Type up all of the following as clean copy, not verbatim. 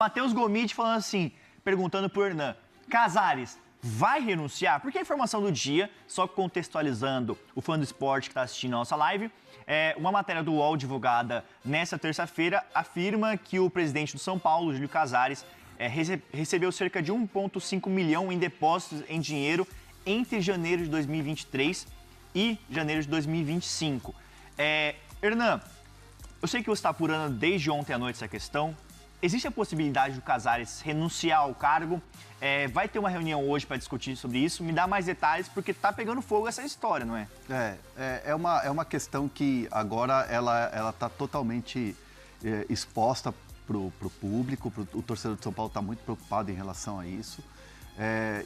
Matheus Gomide falando assim, perguntando pro Hernan, Casares vai renunciar? Porque a informação do dia, só contextualizando o fã do esporte que está assistindo a nossa live, uma matéria do UOL divulgada nesta terça-feira afirma que o presidente do São Paulo, Júlio Casares, recebeu cerca de 1,5 milhão em depósitos em dinheiro entre janeiro de 2023 e janeiro de 2025. Hernan, eu sei que você está apurando desde ontem à noite essa questão. Existe a possibilidade do Casares renunciar ao cargo? Vai ter uma reunião hoje para discutir sobre isso? Me dá mais detalhes, porque está pegando fogo essa história, não é? É uma questão que agora ela está totalmente exposta para o público. O torcedor de São Paulo está muito preocupado em relação a isso.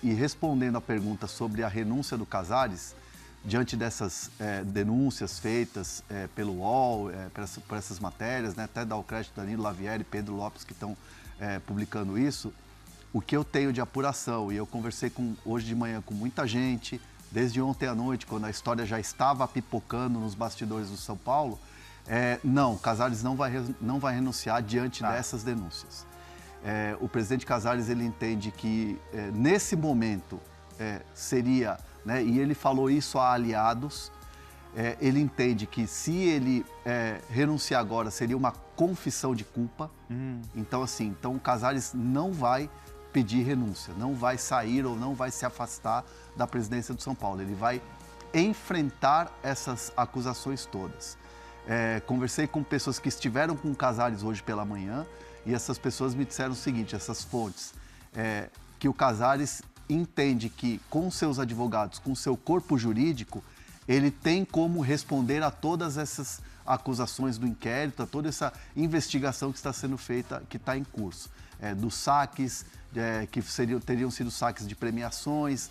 E respondendo à pergunta sobre a renúncia do Casares, diante dessas denúncias feitas pelo UOL, por essas matérias, né, até dar o crédito Danilo Lavieri e Pedro Lopes que estão publicando isso, o que eu tenho de apuração, e eu conversei hoje de manhã com muita gente, desde ontem à noite, quando a história já estava pipocando nos bastidores do São Paulo, não, Casares não vai renunciar diante dessas denúncias. O presidente Casares, ele entende que nesse momento seria... Né, e ele falou isso a aliados, ele entende que se ele renunciar agora seria uma confissão de culpa. Então, assim, o Casares não vai pedir renúncia, não vai sair ou não vai se afastar da presidência do São Paulo. Ele vai enfrentar essas acusações todas. Conversei com pessoas que estiveram com o Casares hoje pela manhã e essas pessoas me disseram o seguinte, essas fontes, que o Casares entende que com seus advogados, com seu corpo jurídico, ele tem como responder a todas essas acusações do inquérito, a toda essa investigação que está sendo feita, que está em curso. Dos saques, que teriam sido saques de premiações,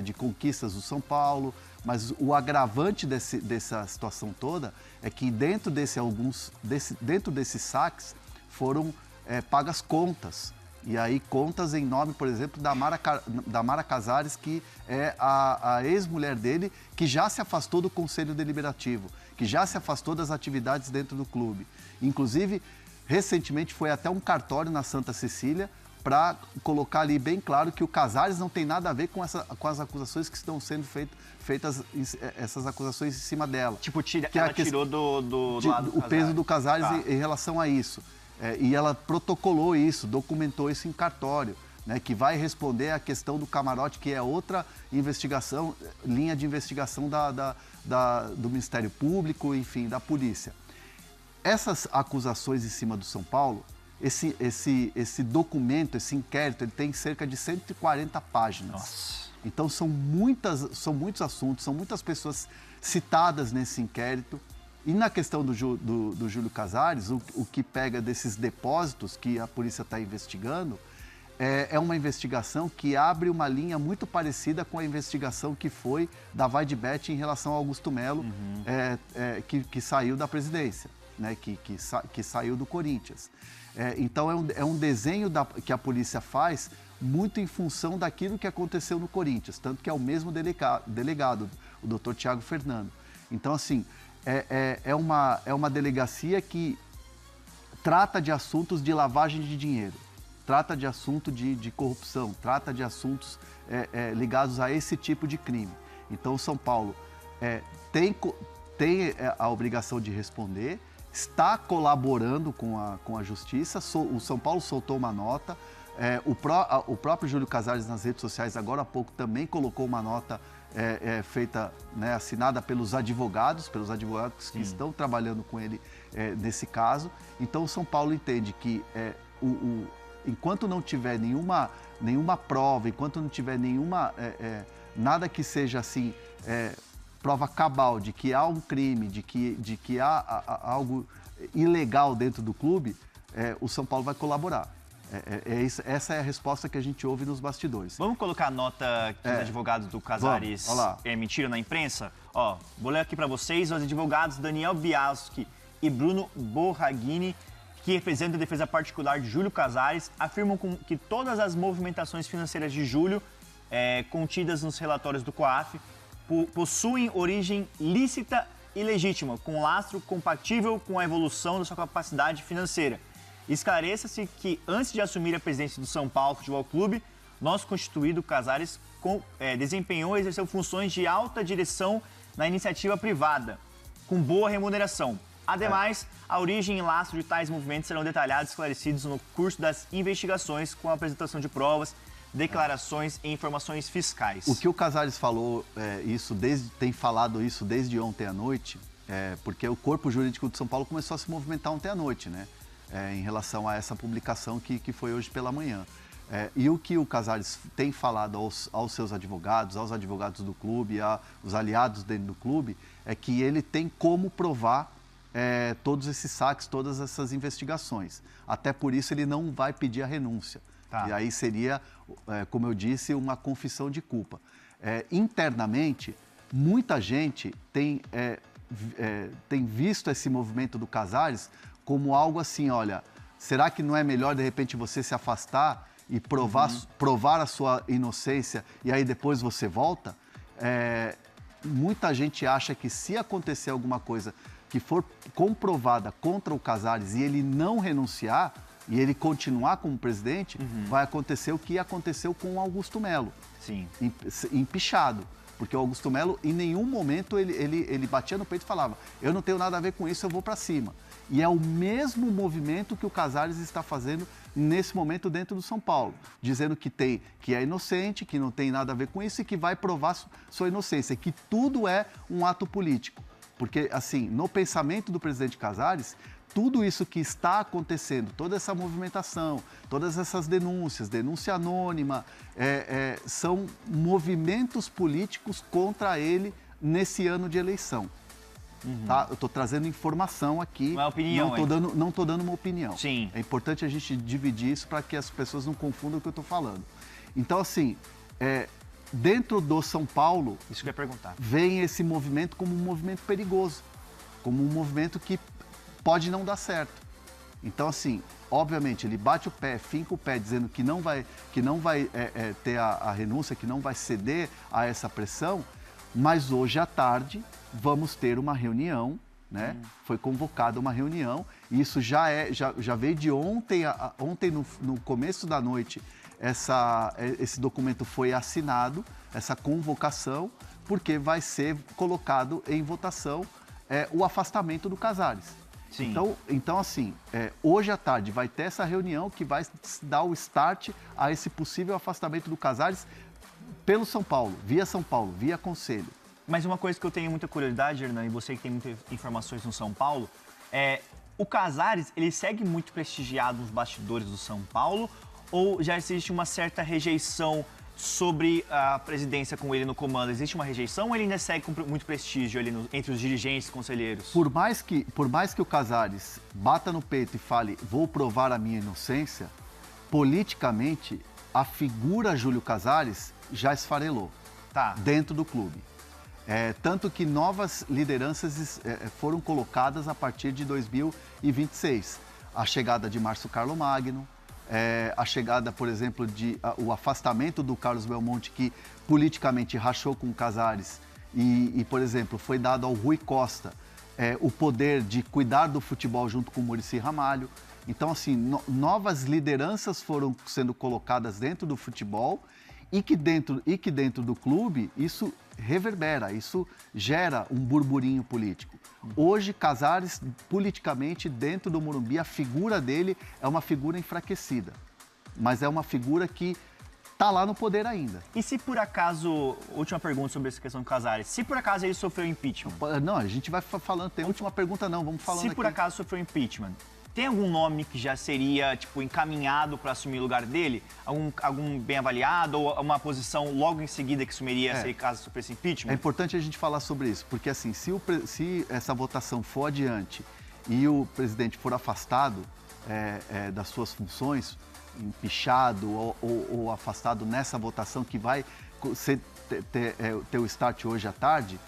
de conquistas do São Paulo, mas o agravante dessa situação toda é que dentro desses saques foram pagas contas. E aí contas em nome, por exemplo, da Mara Casares, que é a ex-mulher dele, que já se afastou do Conselho Deliberativo, que já se afastou das atividades dentro do clube. Inclusive, recentemente foi até um cartório na Santa Cecília para colocar ali bem claro que o Casares não tem nada a ver com as acusações que estão sendo feitas, essas acusações em cima dela. Tipo, ela tirou do lado do o peso do Casares em relação a isso. E ela protocolou isso, documentou isso em cartório, né, que vai responder à questão do camarote, que é outra investigação, linha de investigação do Ministério Público, enfim, da polícia. Essas acusações em cima do São Paulo, esse documento, esse inquérito, ele tem cerca de 140 páginas. Nossa. Então são muitos assuntos, são muitas pessoas citadas nesse inquérito. E na questão do Júlio Casares, o que pega desses depósitos que a polícia está investigando, é uma investigação que abre uma linha muito parecida com a investigação que foi da Vaidbet em relação ao Augusto Melo, que saiu da presidência, né, que saiu do Corinthians. Então é um desenho que a polícia faz muito em função daquilo que aconteceu no Corinthians, tanto que é o mesmo delegado, o doutor Tiago Fernando. Então, assim... É uma delegacia que trata de assuntos de lavagem de dinheiro, trata de assunto de corrupção, trata de assuntos ligados a esse tipo de crime. Então, o São Paulo tem a obrigação de responder, está colaborando com a justiça. O São Paulo soltou uma nota, o próprio Júlio Casares nas redes sociais agora há pouco também colocou uma nota feita, né, assinada pelos advogados que estão trabalhando com ele nesse caso. Então o São Paulo entende que enquanto não tiver nenhuma prova, enquanto não tiver nada que seja assim, prova cabal de que há um crime, de que há algo ilegal dentro do clube, o São Paulo vai colaborar. Essa é a resposta que a gente ouve nos bastidores. Vamos colocar a nota que os advogados do Casares emitiram na imprensa? Vou ler aqui para vocês. Os advogados Daniel Biaski e Bruno Borraghini, que representam a defesa particular de Júlio Casares, afirmam que todas as movimentações financeiras de Júlio, contidas nos relatórios do COAF, possuem origem lícita e legítima, com lastro compatível com a evolução da sua capacidade financeira. Esclareça-se que, antes de assumir a presidência do São Paulo Futebol Clube, nosso constituído Casares desempenhou e exerceu funções de alta direção na iniciativa privada, com boa remuneração. Ademais, a origem e laço de tais movimentos serão detalhados e esclarecidos no curso das investigações, com a apresentação de provas, declarações e informações fiscais. O que o Casares falou, tem falado isso desde ontem à noite, porque o corpo jurídico de São Paulo começou a se movimentar ontem à noite, né? Em relação a essa publicação que foi hoje pela manhã. E o que o Casares tem falado aos seus advogados, aos advogados do clube, aos aliados dentro do clube, é que ele tem como provar todos esses saques, todas essas investigações. Até por isso ele não vai pedir a renúncia. Tá. E aí seria, como eu disse, uma confissão de culpa. Internamente, muita gente tem visto esse movimento do Casares como algo assim, olha, será que não é melhor, de repente, você se afastar e provar a sua inocência e aí depois você volta? Muita gente acha que se acontecer alguma coisa que for comprovada contra o Casares e ele não renunciar, e ele continuar como presidente, vai acontecer o que aconteceu com o Augusto Melo. Sim. Empichado. Porque o Augusto Melo, em nenhum momento, ele batia no peito e falava: eu não tenho nada a ver com isso, eu vou para cima. E é o mesmo movimento que o Casares está fazendo nesse momento dentro do São Paulo, dizendo que é inocente, que não tem nada a ver com isso e que vai provar sua inocência, que tudo é um ato político. Porque, assim, no pensamento do presidente Casares, tudo isso que está acontecendo, toda essa movimentação, todas essas denúncias, denúncia anônima, são movimentos políticos contra ele nesse ano de eleição. Tá? Eu estou trazendo informação aqui, uma opinião, não estou dando uma opinião. Sim. É importante a gente dividir isso para que as pessoas não confundam o que eu estou falando. Então, assim, dentro do São Paulo, isso que eu ia perguntar, vem esse movimento como um movimento perigoso, como um movimento que pode não dar certo. Então, assim, obviamente, ele bate o pé, finca o pé, dizendo que não vai ter a renúncia, que não vai ceder a essa pressão, mas hoje à tarde vamos ter uma reunião, né? Foi convocada uma reunião, e isso já veio de ontem, ontem no começo da noite, esse documento foi assinado, essa convocação, porque vai ser colocado em votação o afastamento do Casares. Sim. Então assim, hoje à tarde vai ter essa reunião que vai dar o start a esse possível afastamento do Casares pelo São Paulo, via Conselho. Mas uma coisa que eu tenho muita curiosidade, Hernan, e você que tem muitas informações no São Paulo, o Casares, ele segue muito prestigiado nos bastidores do São Paulo, ou já existe uma certa rejeição sobre a presidência com ele no comando? Existe uma rejeição ou ele ainda segue com muito prestígio ali entre os dirigentes, conselheiros? Por mais que o Casares bata no peito e fale, vou provar a minha inocência, politicamente, a figura Júlio Casares já esfarelou dentro do clube. Tanto que novas lideranças foram colocadas a partir de 2026. A chegada de Márcio Carlo Magno, a chegada, por exemplo, o afastamento do Carlos Belmonte, que politicamente rachou com o Casares e, por exemplo, foi dado ao Rui Costa o poder de cuidar do futebol junto com o Muricy Ramalho. Então, assim, novas lideranças foram sendo colocadas dentro do futebol e que dentro do clube isso reverbera, isso gera um burburinho político. Hoje, Casares, politicamente, dentro do Morumbi, a figura dele é uma figura enfraquecida, mas é uma figura que está lá no poder ainda. E se por acaso, última pergunta sobre essa questão do Casares, se por acaso ele sofreu impeachment? Não, a gente vai falando, tem última pergunta não, vamos falando aqui. Se por acaso sofreu impeachment, tem algum nome que já seria, encaminhado para assumir o lugar dele? Algum bem avaliado ou uma posição logo em seguida que assumiria se caso sofresse impeachment? É importante a gente falar sobre isso, porque assim, se essa votação for adiante e o presidente for afastado das suas funções, empichado ou afastado nessa votação que vai ter o start hoje à tarde,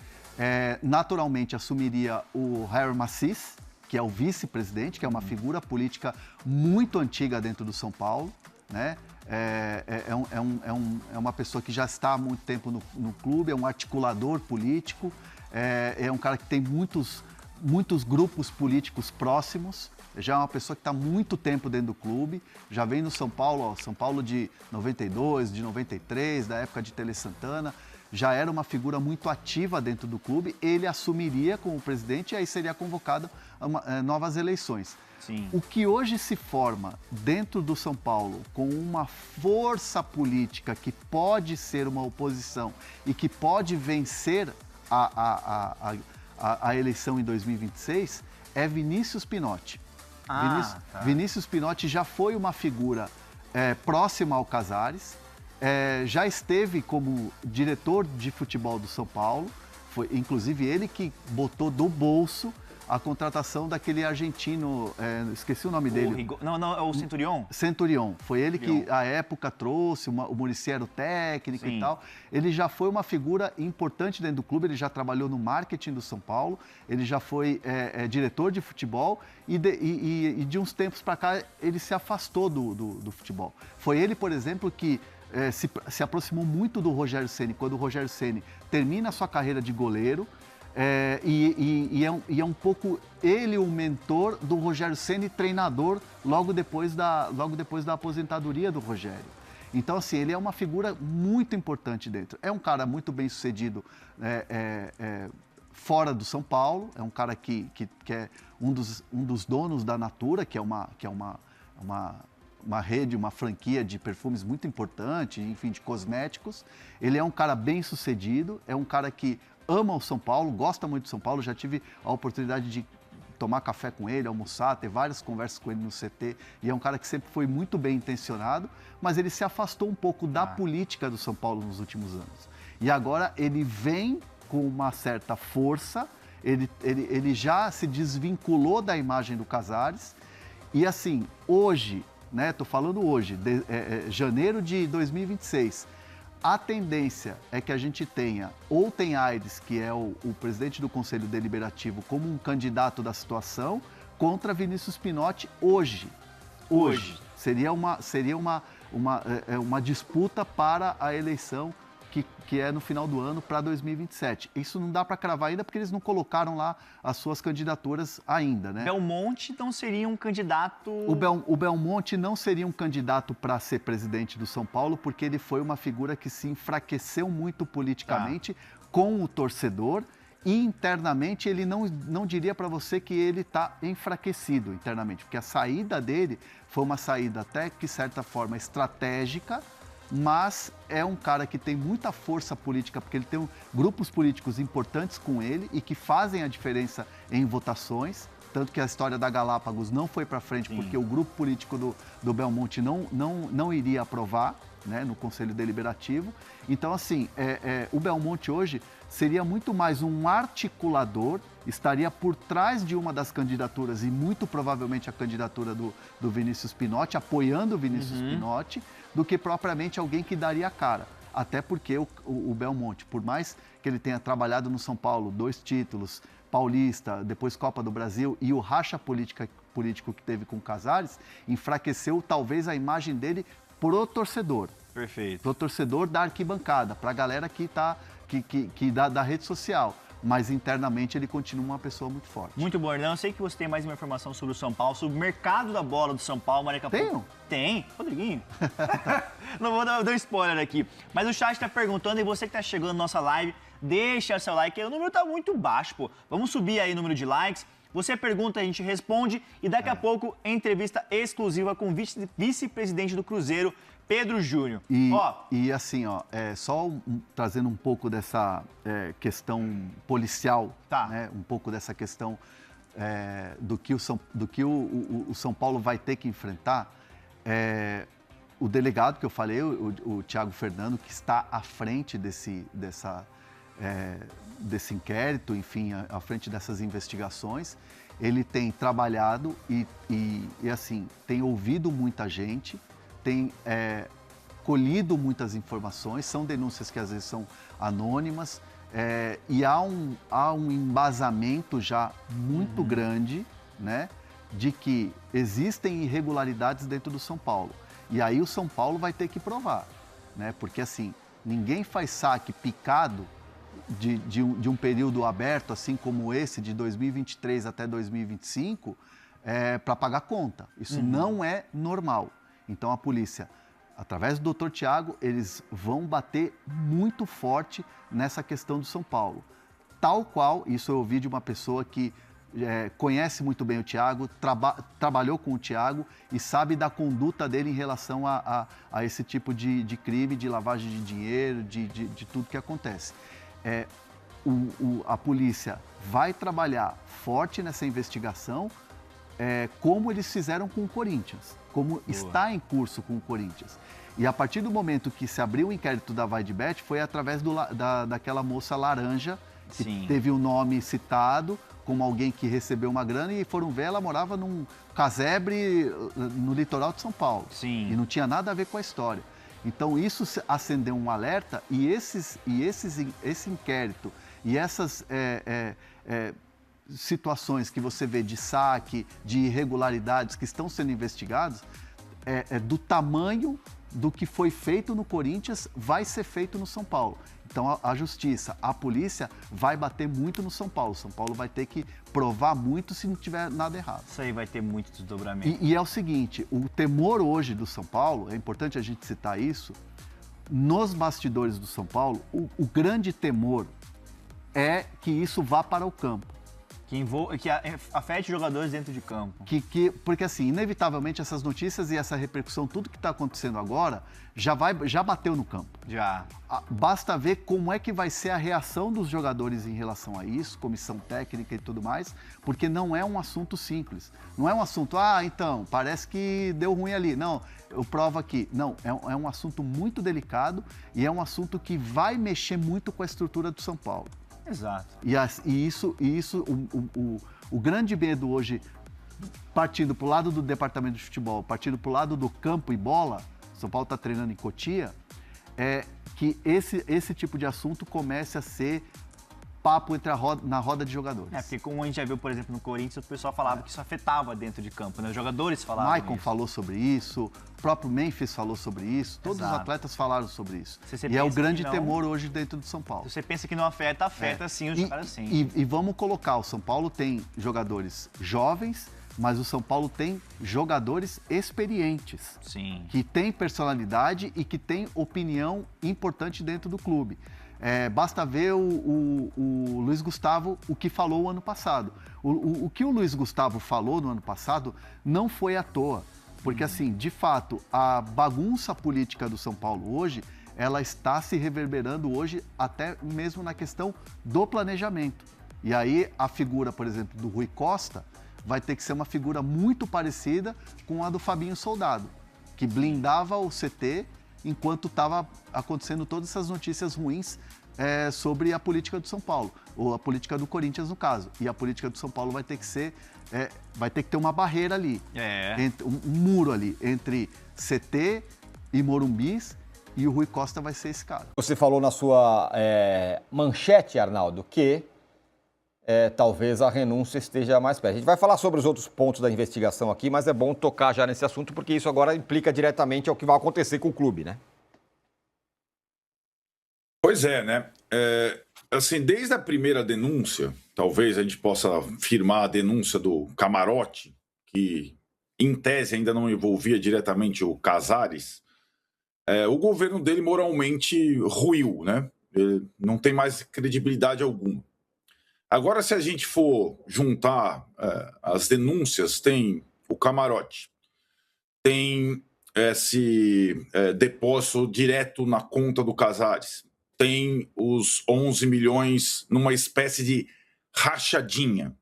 naturalmente assumiria o Harry Macis, que é o vice-presidente, que é uma figura política muito antiga dentro do São Paulo, né? É uma pessoa que já está há muito tempo no clube, é um articulador político, é um cara que tem muitos grupos políticos próximos, já é uma pessoa que está há muito tempo dentro do clube, já vem no São Paulo, ó, São Paulo de 92, de 93, da época de Tele Santana, já era uma figura muito ativa dentro do clube, ele assumiria como presidente e aí seria convocado a novas eleições. Sim. O que hoje se forma dentro do São Paulo com uma força política que pode ser uma oposição e que pode vencer a eleição em 2026 é Vinícius Pinotti. Vinícius Pinotti já foi uma figura próxima ao Casares, já esteve como diretor de futebol do São Paulo, foi inclusive ele que botou do bolso a contratação daquele argentino, esqueci o nome dele. Não, é o Centurion? Centurion. Foi ele que, à época, trouxe, o Muricy era o técnico e tal. Ele já foi uma figura importante dentro do clube, ele já trabalhou no marketing do São Paulo, ele já foi diretor de futebol e de uns tempos para cá ele se afastou do futebol. Foi ele, por exemplo, que se aproximou muito do Rogério Ceni quando o Rogério Ceni termina a sua carreira de goleiro. É um pouco ele o mentor do Rogério Ceni, treinador, logo depois da aposentadoria do Rogério. Então, assim, ele é uma figura muito importante dentro. É um cara muito bem sucedido fora do São Paulo, é um cara que é um dos donos da Natura, que é uma rede, uma franquia de perfumes muito importante, enfim, de cosméticos. Ele é um cara bem sucedido, é um cara que ama o São Paulo, gosta muito de São Paulo, já tive a oportunidade de tomar café com ele, almoçar, ter várias conversas com ele no CT, e é um cara que sempre foi muito bem intencionado, mas ele se afastou um pouco da política do São Paulo nos últimos anos. E agora ele vem com uma certa força, ele já se desvinculou da imagem do Casares, e assim, hoje, né, tô falando hoje, janeiro de 2026, a tendência é que a gente tenha ou tem Aires, que é o presidente do Conselho Deliberativo, como um candidato da situação, contra Vinícius Pinotti hoje. Seria uma disputa para a eleição que é no final do ano para 2027. Isso não dá para cravar ainda porque eles não colocaram lá as suas candidaturas ainda, né? Belmonte não seria um candidato... O Belmonte não seria um candidato para ser presidente do São Paulo porque ele foi uma figura que se enfraqueceu muito politicamente com o torcedor e internamente ele não diria para você que ele está enfraquecido internamente, porque a saída dele foi uma saída até que, de certa forma, estratégica, mas é um cara que tem muita força política, porque ele tem grupos políticos importantes com ele e que fazem a diferença em votações, tanto que a história da Galápagos não foi para frente porque o grupo político do Belmonte não iria aprovar, né, no Conselho Deliberativo. Então, assim, o Belmonte hoje seria muito mais um articulador, estaria por trás de uma das candidaturas e muito provavelmente a candidatura do Vinícius Pinotti, apoiando o Vinícius Pinotti, do que propriamente alguém que daria a cara. Até porque o Belmonte, por mais que ele tenha trabalhado no São Paulo, 2 títulos, Paulista, depois Copa do Brasil, e o racha político que teve com o Casares, enfraqueceu talvez a imagem dele pro torcedor. Perfeito. Pro torcedor da arquibancada, pra galera que da rede social. Mas internamente ele continua uma pessoa muito forte. Muito bom, Hernão. Eu sei que você tem mais uma informação sobre o São Paulo, sobre o mercado da bola do São Paulo. Tenho? Tem. Rodriguinho. Não vou dar um spoiler aqui. Mas o chat está perguntando e você que está chegando na nossa live, deixa seu like. O número está muito baixo, pô. Vamos subir aí o número de likes. Você pergunta, a gente responde e daqui a pouco entrevista exclusiva com o vice-presidente do Cruzeiro, Pedro Júnior. E assim, só trazendo um pouco dessa questão policial, né? Um pouco dessa questão do que o São Paulo vai ter que enfrentar. O delegado que eu falei, o Thiago Fernando, que está à frente desse inquérito, enfim, à frente dessas investigações, ele tem trabalhado e assim, tem ouvido muita gente, tem colhido muitas informações, são denúncias que às vezes são anônimas, e há um embasamento já muito grande, né, de que existem irregularidades dentro do São Paulo. E aí o São Paulo vai ter que provar, né, porque assim, ninguém faz saque picado de um período aberto, assim como esse, de 2023 até 2025, para pagar conta. Isso não é normal. Então a polícia, através do Dr. Tiago, eles vão bater muito forte nessa questão do São Paulo. Tal qual, isso eu ouvi de uma pessoa que conhece muito bem o Tiago, trabalhou com o Tiago e sabe da conduta dele em relação a esse tipo de crime, de lavagem de dinheiro, de tudo que acontece. A polícia vai trabalhar forte nessa investigação, como eles fizeram com o Corinthians, como está em curso com o Corinthians. E a partir do momento que se abriu o inquérito da Vaidbet, foi através daquela moça laranja, que teve o nome citado como alguém que recebeu uma grana, e foram ver, ela morava num casebre no litoral de São Paulo. Sim. E não tinha nada a ver com a história. Então isso acendeu um alerta, e esse inquérito e essas situações que você vê de saque, de irregularidades que estão sendo investigadas, do tamanho do que foi feito no Corinthians, vai ser feito no São Paulo. Então a justiça, a polícia vai bater muito no São Paulo. São Paulo vai ter que provar muito se não tiver nada errado. Isso aí vai ter muito desdobramento. E é o seguinte, o temor hoje do São Paulo, é importante a gente citar isso, nos bastidores do São Paulo, o grande temor é que isso vá para o campo. Que afete jogadores dentro de campo. Porque, assim, inevitavelmente essas notícias e essa repercussão, tudo que está acontecendo agora, já bateu no campo. Já. Basta ver como é que vai ser a reação dos jogadores em relação a isso, comissão técnica e tudo mais, porque não é um assunto simples. Não é um assunto, então, parece que deu ruim ali. Não, eu provo aqui. Não, é um assunto muito delicado e é um assunto que vai mexer muito com a estrutura do São Paulo. Exato. O grande medo hoje, partindo para o lado do departamento de futebol, partindo para o lado do campo e bola, São Paulo está treinando em Cotia, é que esse tipo de assunto comece a ser papo na roda de jogadores. Porque como a gente já viu, por exemplo, no Corinthians, o pessoal falava que isso afetava dentro de campo, né? Os jogadores falavam Maicon falou sobre isso, o próprio Memphis falou sobre isso, todos os atletas falaram sobre isso. E é o grande temor hoje dentro de São Paulo. Se você pensa que não afeta sim os caras sim. E vamos colocar, o São Paulo tem jogadores jovens, mas o São Paulo tem jogadores experientes. Sim. Que têm personalidade e que têm opinião importante dentro do clube. Basta ver o Luiz Gustavo, o que falou o ano passado. O que o Luiz Gustavo falou no ano passado não foi à toa. Porque, assim, de fato, a bagunça política do São Paulo hoje, ela está se reverberando hoje até mesmo na questão do planejamento. E aí a figura, por exemplo, do Rui Costa vai ter que ser uma figura muito parecida com a do Fabinho Soldado, que blindava o CT enquanto estava acontecendo todas essas notícias ruins sobre a política do São Paulo, ou a política do Corinthians, no caso. E a política do São Paulo vai ter que ser, vai ter que ter uma barreira ali, um muro ali, entre CT e Morumbis, e o Rui Costa vai ser esse cara. Você falou na sua manchete, Arnaldo, que talvez a renúncia esteja mais perto. A gente vai falar sobre os outros pontos da investigação aqui, mas é bom tocar já nesse assunto, porque isso agora implica diretamente ao que vai acontecer com o clube, né? Pois é, né? Assim, desde a primeira denúncia, talvez a gente possa afirmar a denúncia do Camarote, que em tese ainda não envolvia diretamente o Casares, o governo dele moralmente ruiu, né? Ele não tem mais credibilidade alguma. Agora, se a gente for juntar as denúncias, tem o Camarote, tem esse depósito direto na conta do Casares, tem os 11 milhões numa espécie de rachadinha.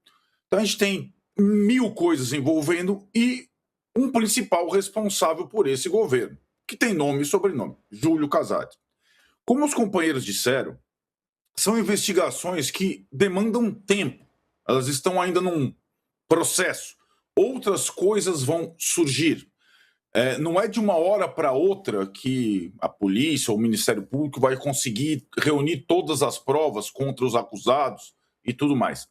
Então, a gente tem 1000 coisas envolvendo e um principal responsável por esse governo, que tem nome e sobrenome, Júlio Casares. Como os companheiros disseram, são investigações que demandam tempo. Elas estão ainda num processo. Outras coisas vão surgir. Não é de uma hora para outra que a polícia ou o Ministério Público vai conseguir reunir todas as provas contra os acusados e tudo mais.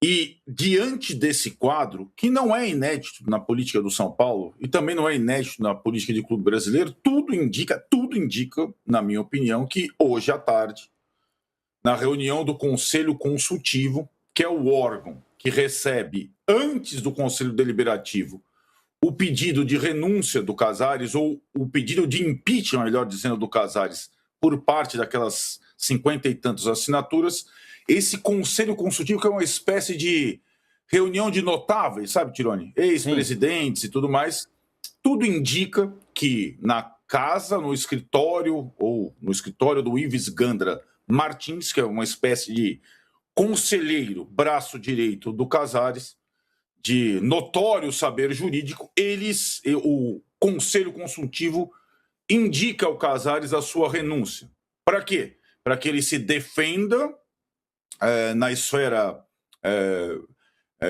E diante desse quadro, que não é inédito na política do São Paulo e também não é inédito na política de clube brasileiro, tudo indica, na minha opinião, que hoje à tarde, na reunião do Conselho Consultivo, que é o órgão que recebe, antes do Conselho Deliberativo, o pedido de renúncia do Casares, ou o pedido de impeachment, melhor dizendo, do Casares, por parte daquelas 50 e tantas assinaturas, esse Conselho Consultivo, que é uma espécie de reunião de notáveis, sabe, Tironi? Ex-presidentes e tudo mais, tudo indica que na casa, no escritório, ou no escritório do Ives Gandra Martins, que é uma espécie de conselheiro, braço direito do Casares, de notório saber jurídico, o Conselho Consultivo indica ao Casares a sua renúncia. Para quê? Para que ele se defenda na esfera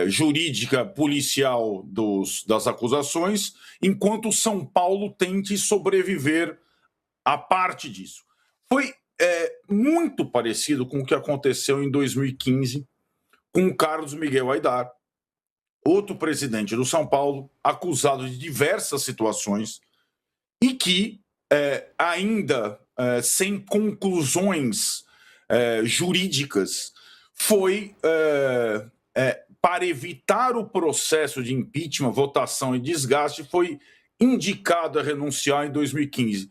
jurídica, policial das acusações, enquanto São Paulo tente sobreviver à parte disso. Foi muito parecido com o que aconteceu em 2015 com o Carlos Miguel Aidar, outro presidente do São Paulo, acusado de diversas situações e que, ainda sem conclusões jurídicas, foi, para evitar o processo de impeachment, votação e desgaste, foi indicado a renunciar em 2015.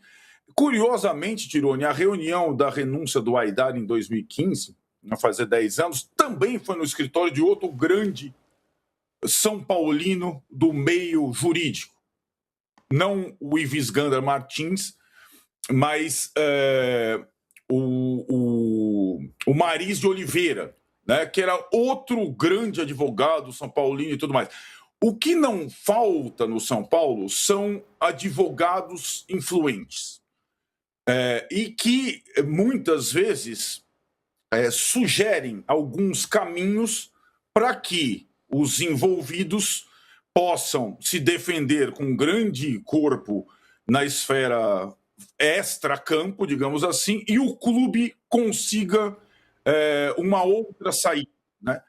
Curiosamente, Tironi, a reunião da renúncia do Aidar em 2015, vai fazer 10 anos, também foi no escritório de outro grande São Paulino do meio jurídico. Não o Ives Gandra Martins, mas o Maris de Oliveira, né, que era outro grande advogado São Paulino e tudo mais. O que não falta no São Paulo são advogados influentes e que muitas vezes sugerem alguns caminhos para que os envolvidos possam se defender com um grande corpo na esfera extra-campo, digamos assim, e o clube consiga uma outra saída, né?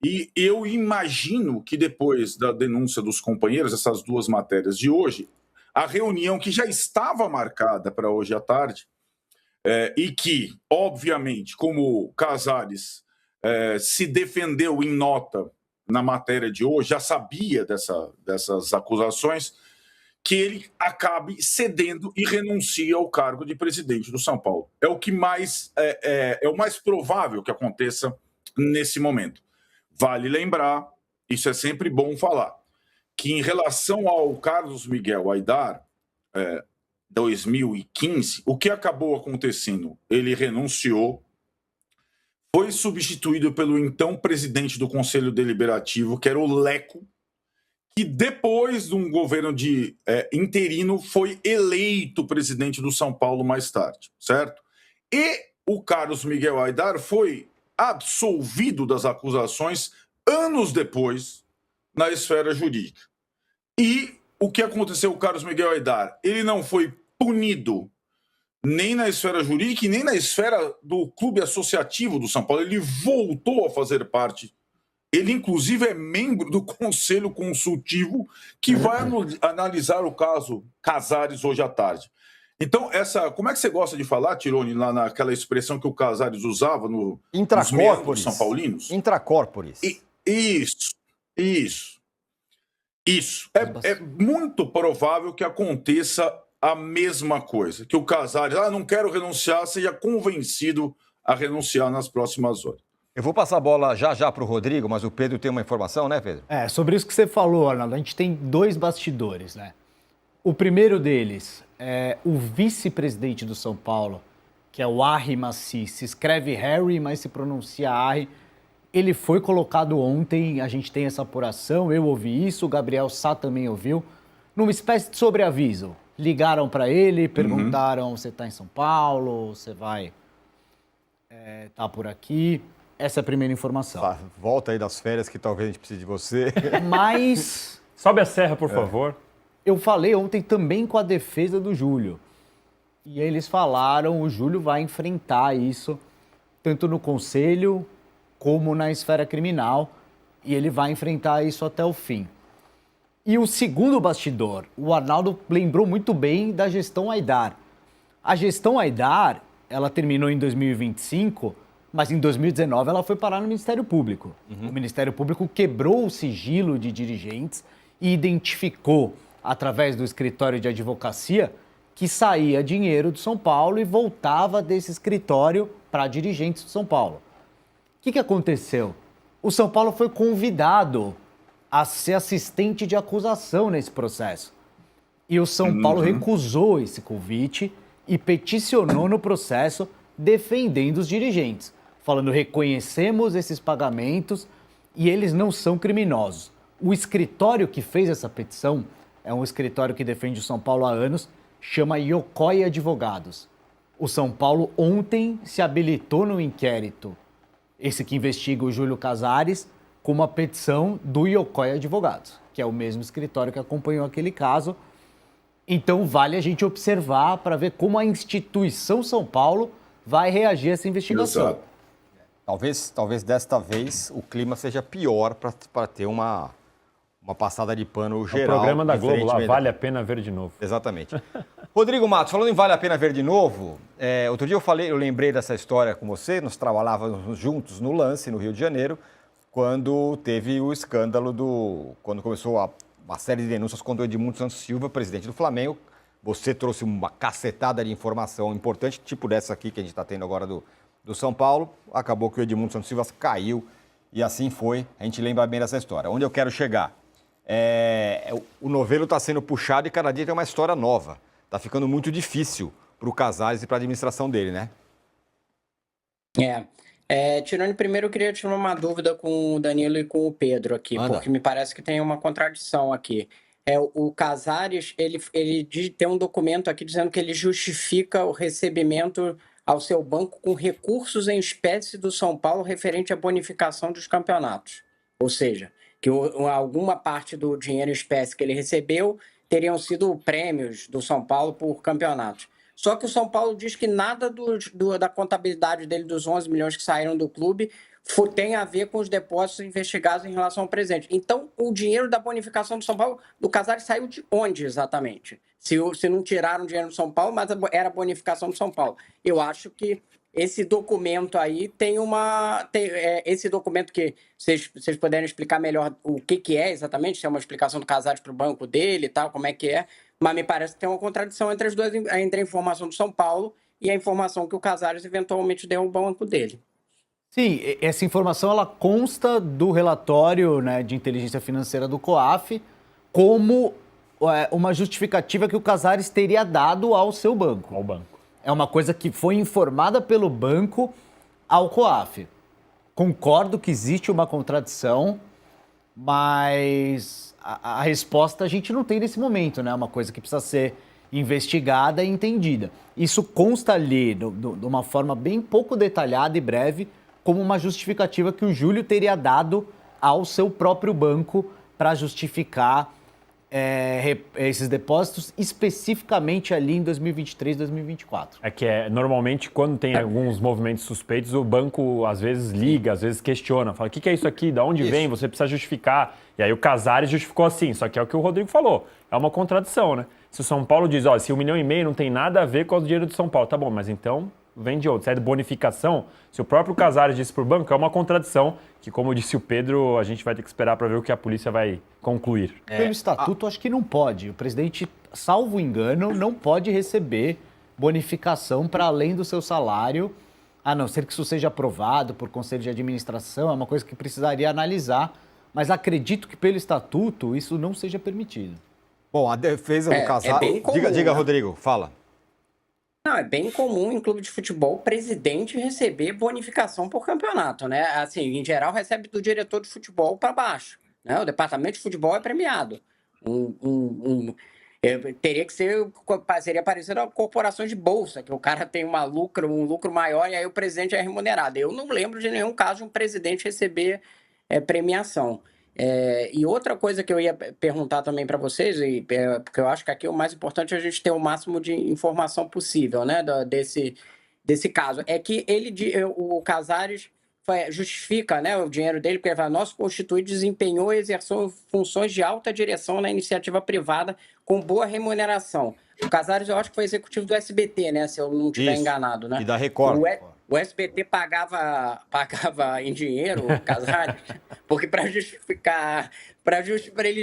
E eu imagino que depois da denúncia dos companheiros, essas duas matérias de hoje, a reunião que já estava marcada para hoje à tarde, e que, obviamente, como Casares se defendeu em nota na matéria de hoje, já sabia dessas acusações, que ele acabe cedendo e renuncie ao cargo de presidente do São Paulo. É o que mais é o mais provável que aconteça nesse momento. Vale lembrar, isso é sempre bom falar, que em relação ao Carlos Miguel Aidar, 2015, o que acabou acontecendo? Ele renunciou, foi substituído pelo então presidente do Conselho Deliberativo, que era o Leco, que depois de um governo de interino foi eleito presidente do São Paulo mais tarde, certo? E o Carlos Miguel Aidar foi absolvido das acusações anos depois na esfera jurídica. E o que aconteceu com o Carlos Miguel Aidar? Ele não foi punido nem na esfera jurídica e nem na esfera do clube associativo do São Paulo. Ele voltou a fazer parte. Ele, inclusive, é membro do Conselho Consultivo que vai analisar o caso Casares hoje à tarde. Então, como é que você gosta de falar, Tironi, lá naquela expressão que o Casares usava nos membros são paulinos? Intracorporis. Isso. É muito provável que aconteça a mesma coisa, que o Casares, não quero renunciar, seja convencido a renunciar nas próximas horas. Eu vou passar a bola já para o Rodrigo, mas o Pedro tem uma informação, né, Pedro? Sobre isso que você falou, Arnaldo, a gente tem dois bastidores, né? O primeiro deles é o vice-presidente do São Paulo, que é o Harry Maci, se escreve Harry, mas se pronuncia Harry. Ele foi colocado ontem, a gente tem essa apuração, eu ouvi isso, o Gabriel Sá também ouviu, numa espécie de sobreaviso. Ligaram para ele, perguntaram, você está em São Paulo, você vai tá por aqui. Essa é a primeira informação. Volta aí das férias que talvez a gente precise de você. Mas... Sobe a serra, por favor. Eu falei ontem também com a defesa do Júlio. E eles falaram, o Júlio vai enfrentar isso, tanto no conselho como na esfera criminal, e ele vai enfrentar isso até o fim. E o segundo bastidor, o Arnaldo lembrou muito bem da gestão Aidar. A gestão Aidar, ela terminou em 2025, Mas em 2019 ela foi parar no Ministério Público. O Ministério Público quebrou o sigilo de dirigentes e identificou, através do escritório de advocacia, que saía dinheiro do São Paulo e voltava desse escritório para dirigentes do São Paulo. O que aconteceu? O São Paulo foi convidado a ser assistente de acusação nesse processo. E o São Paulo recusou esse convite e peticionou no processo defendendo os dirigentes, falando: reconhecemos esses pagamentos e eles não são criminosos. O escritório que fez essa petição é um escritório que defende o São Paulo há anos, chama Yokoi Advogados. O São Paulo ontem se habilitou no inquérito, esse que investiga o Júlio Casares, com uma petição do Yokoi Advogados, que é o mesmo escritório que acompanhou aquele caso. Então vale a gente observar para ver como a instituição São Paulo vai reagir a essa investigação. Exato. Talvez desta vez o clima seja pior para ter uma passada de pano geral. O programa da Globo lá, diferentemente vale a pena ver de novo. Exatamente. Rodrigo Matos, falando em Vale a Pena Ver de Novo, outro dia eu lembrei dessa história com você, nós trabalhávamos juntos no Lance, no Rio de Janeiro, quando teve o escândalo quando começou uma série de denúncias contra o Edmundo Santos Silva, presidente do Flamengo. Você trouxe uma cacetada de informação importante, tipo dessa aqui que a gente está tendo agora do São Paulo. Acabou que o Edmundo Santos Silva caiu e assim foi. A gente lembra bem dessa história. Onde eu quero chegar? O novelo está sendo puxado e cada dia tem uma história nova. Está ficando muito difícil para o Casares e para a administração dele, né? Tirone, primeiro eu queria tirar uma dúvida com o Danilo e com o Pedro aqui, porque me parece que tem uma contradição aqui. O Casares, ele tem um documento aqui dizendo que ele justifica o recebimento ao seu banco com recursos em espécie do São Paulo referente à bonificação dos campeonatos. Ou seja, que alguma parte do dinheiro em espécie que ele recebeu teriam sido prêmios do São Paulo por campeonatos. Só que o São Paulo diz que nada da contabilidade dele, dos 11 milhões que saíram do clube, tem a ver com os depósitos investigados em relação ao presente. Então, o dinheiro da bonificação do São Paulo, do Casares, saiu de onde exatamente? Se não tiraram dinheiro do São Paulo, mas era a bonificação do São Paulo. Eu acho que esse documento aí esse documento que vocês puderem explicar melhor o que é exatamente, se é uma explicação do Casares para o banco dele e tal, como é que é, mas me parece que tem uma contradição entre as duas, entre a informação do São Paulo e a informação que o Casares eventualmente deu ao banco dele. Sim, essa informação ela consta do relatório, né, de inteligência financeira do COAF como uma justificativa que o Casares teria dado ao seu banco. Ao banco. É uma coisa que foi informada pelo banco ao COAF. Concordo que existe uma contradição, mas a resposta a gente não tem nesse momento, né? É uma coisa que precisa ser investigada e entendida. Isso consta ali, de uma forma bem pouco detalhada e breve, como uma justificativa que o Júlio teria dado ao seu próprio banco para justificar esses depósitos especificamente ali em 2023, 2024. Normalmente, quando tem alguns movimentos suspeitos, o banco às vezes liga, às vezes questiona, fala: o que é isso aqui? De onde vem? Você precisa justificar. E aí o Casares justificou assim, só que é o que o Rodrigo falou, é uma contradição, né? Se o São Paulo diz: se 1,5 milhão não tem nada a ver com o dinheiro do São Paulo, tá bom, mas então vem de outro. Se é de bonificação, se o próprio Casares disse para o banco, é uma contradição que, como disse o Pedro, a gente vai ter que esperar para ver o que a polícia vai concluir. Pelo estatuto, acho que não pode. O presidente, salvo engano, não pode receber bonificação para além do seu salário, a não ser que isso seja aprovado por conselho de administração, é uma coisa que precisaria analisar, mas acredito que pelo estatuto isso não seja permitido. Bom, a defesa do Casares... Diga, Rodrigo, fala. Não, é bem comum em clube de futebol o presidente receber bonificação por campeonato, né? Assim, em geral, recebe do diretor de futebol para baixo, né? O departamento de futebol é premiado. Teria que seria parecido a corporações de bolsa, que o cara tem um lucro maior e aí o presidente é remunerado. Eu não lembro de nenhum caso de um presidente receber premiação. E outra coisa que eu ia perguntar também para vocês, porque eu acho que aqui o mais importante é a gente ter o máximo de informação possível, né, desse caso, é que o Casares justifica, né, o dinheiro dele, porque ele fala: nosso constituído desempenhou e exerceu funções de alta direção na iniciativa privada com boa remuneração. O Casares, eu acho que foi executivo do SBT, né, se eu não estiver enganado, né? E da Record. O SBT pagava em dinheiro o Casares, porque para ele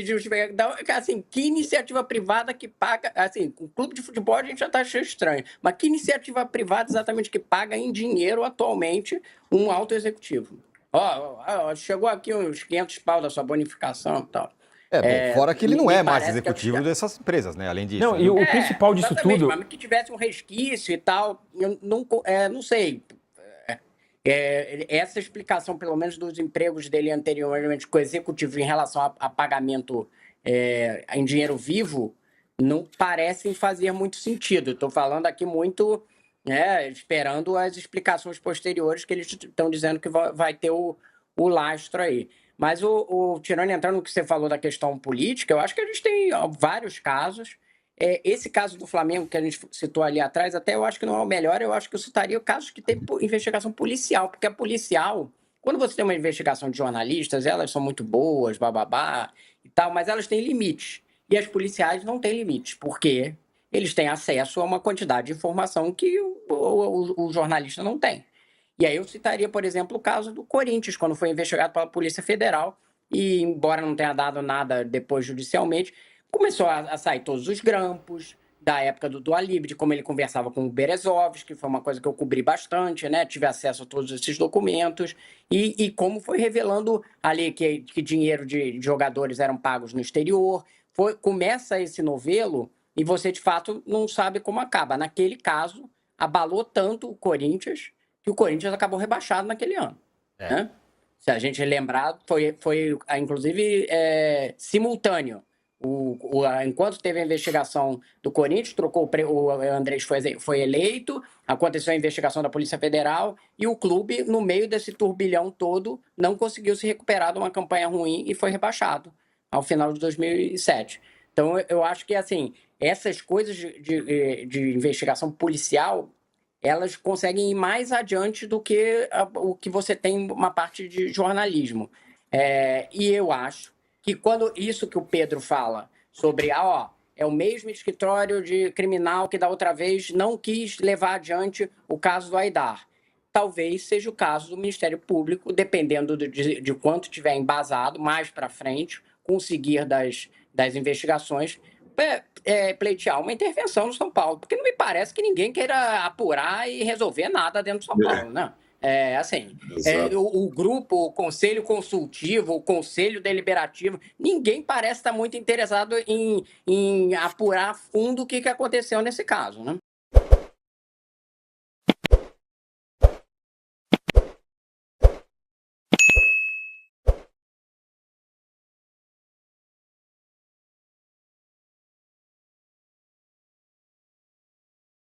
justificar, então, assim, que iniciativa privada que paga, assim, o clube de futebol a gente já está achando estranho, mas que iniciativa privada exatamente que paga em dinheiro atualmente um alto executivo? Ó, chegou aqui uns 500 pau da sua bonificação e tal. Bom, fora que ele não me é mais parece que executivo dessas empresas, né? Além disso. Não, e o principal disso exatamente, tudo. mas que tivesse um resquício e tal, eu não sei. Essa explicação, pelo menos dos empregos dele anteriormente com o executivo em relação a pagamento em dinheiro vivo, não parecem fazer muito sentido. Estou falando aqui muito, esperando as explicações posteriores que eles estão dizendo que vai ter o lastro aí. Mas, Tironi, entrando no que você falou da questão política, eu acho que a gente tem vários casos. Esse caso do Flamengo, que a gente citou ali atrás, até eu acho que não é o melhor, eu acho que eu citaria o caso que tem investigação policial, porque a policial, quando você tem uma investigação de jornalistas, elas são muito boas, bababá e tal, mas elas têm limites. E as policiais não têm limites, porque eles têm acesso a uma quantidade de informação que o jornalista não tem. E aí eu citaria, por exemplo, o caso do Corinthians, quando foi investigado pela Polícia Federal, e embora não tenha dado nada depois judicialmente, começou a sair todos os grampos da época do Alib, de como ele conversava com o Berezovski, que foi uma coisa que eu cobri bastante, né? Tive acesso a todos esses documentos, e como foi revelando ali que dinheiro de jogadores eram pagos no exterior. Começa esse novelo e você, de fato, não sabe como acaba. Naquele caso, abalou tanto o Corinthians que o Corinthians acabou rebaixado naquele ano. Né? Se a gente lembrar, foi inclusive simultâneo. Enquanto teve a investigação do Corinthians, o Andrés foi eleito, aconteceu a investigação da Polícia Federal e o clube, no meio desse turbilhão todo, não conseguiu se recuperar de uma campanha ruim e foi rebaixado ao final de 2007. Então, eu acho que assim, essas coisas de investigação policial, elas conseguem ir mais adiante do que o que você tem uma parte de jornalismo. E eu acho que quando isso que o Pedro fala sobre, é o mesmo escritório de criminal que da outra vez não quis levar adiante o caso do Aidar. Talvez seja o caso do Ministério Público, dependendo de quanto tiver embasado, mais para frente, conseguir das investigações, pleitear uma intervenção no São Paulo, porque não me parece que ninguém queira apurar e resolver nada dentro do São Paulo, né? O grupo, o conselho consultivo, o conselho deliberativo, ninguém parece estar muito interessado em apurar a fundo o que aconteceu nesse caso, né?